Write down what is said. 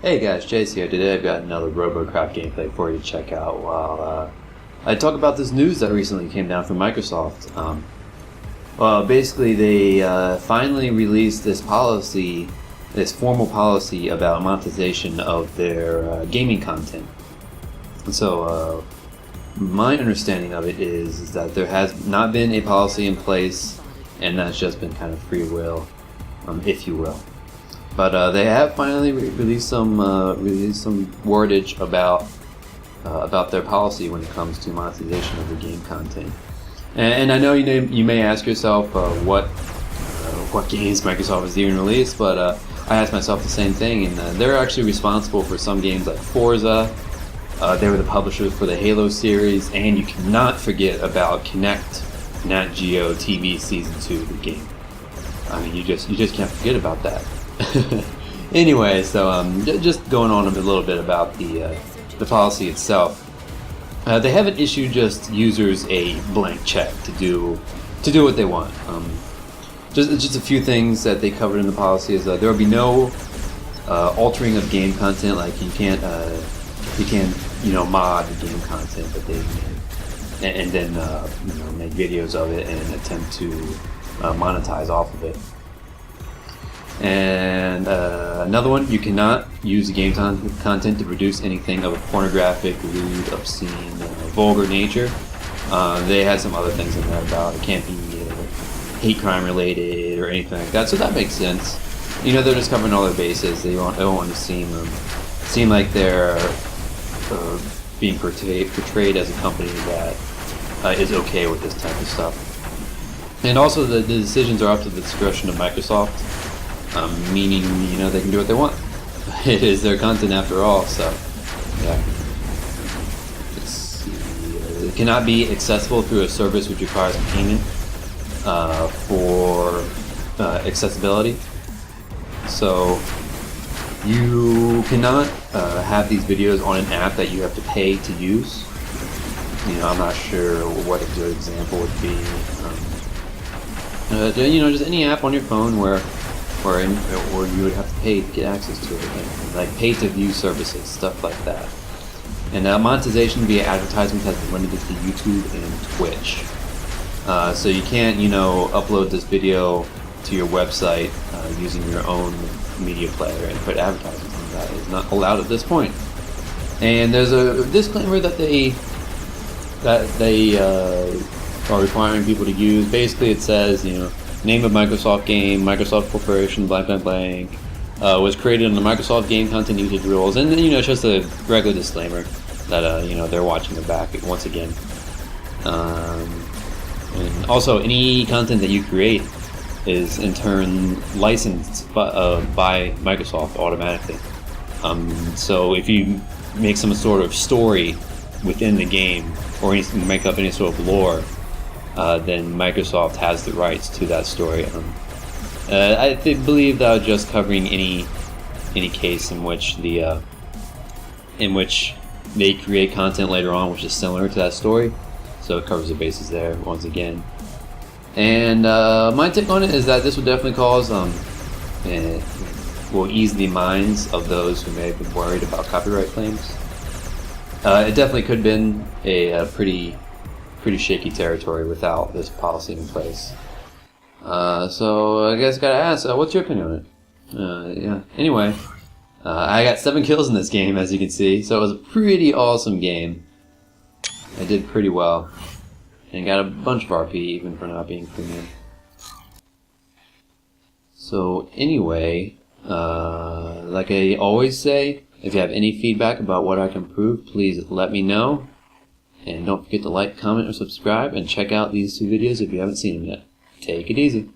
Hey guys, Chase here. Today I've got another Robocraft gameplay for you to check out while I talk about this news that recently came down from Microsoft. Basically they finally released this policy, this formal policy about monetization of their gaming content. So my understanding of it is that there has not been a policy in place, and that's just been kind of free will, if you will. But they have finally released some wordage about their policy when it comes to monetization of the game content. And I know you may ask yourself what games Microsoft has even released, but I asked myself the same thing. And they're actually responsible for some games like Forza. They were the publishers for the Halo series, and you cannot forget about Nat Geo TV Season 2, the game. I mean, you just can't forget about that. Anyway, so just going on a little bit about the policy itself. They haven't issued just users a blank check to do what they want. Just a few things that they covered in the policy is there will be no altering of game content. Like you can't mod the game content that they made and then make videos of it and attempt to monetize off of it. And another one, you cannot use the game content to produce anything of a pornographic, lewd, obscene, vulgar nature. They had some other things in there about it can't be hate crime related or anything like that, so that makes sense. They're just covering all their bases. They don't want to seem like they're being portrayed as a company that is okay with this type of stuff. And also the decisions are up to the discretion of Microsoft. Meaning, they can do what they want. It is their content after all, so, yeah. It cannot be accessible through a service which requires payment for accessibility. So, you cannot have these videos on an app that you have to pay to use. I'm not sure what a good example would be. Just any app on your phone where you would have to pay to get access to it, like pay-to-view services, stuff like that. And monetization via advertisements has been limited to YouTube and Twitch. So you can't, upload this video to your website using your own media player and put advertisements on that. It's not allowed at this point. And there's a disclaimer that they are requiring people to use. Basically, it says, name of Microsoft game, Microsoft Corporation, blank, blank, blank, was created under Microsoft game content usage rules. And then, it's just a regular disclaimer that, they're watching their back once again. And also, any content that you create is in turn licensed by Microsoft automatically. So if you make some sort of story within the game or make up any sort of lore, then Microsoft has the rights to that story. I believe that was just covering any case in which they create content later on which is similar to that story. So it covers the bases there once again. And my take on it is that this would definitely cause will ease the minds of those who may have been worried about copyright claims. It definitely could have been a pretty shaky territory without this policy in place. So I guess I gotta ask, what's your opinion on it? Yeah. Anyway, I got 7 kills in this game, as you can see, so it was a pretty awesome game. I did pretty well, and got a bunch of RP even for not being premium. So anyway, like I always say, if you have any feedback about what I can improve, please let me know. And don't forget to like, comment, or subscribe, and check out these 2 videos if you haven't seen them yet. Take it easy.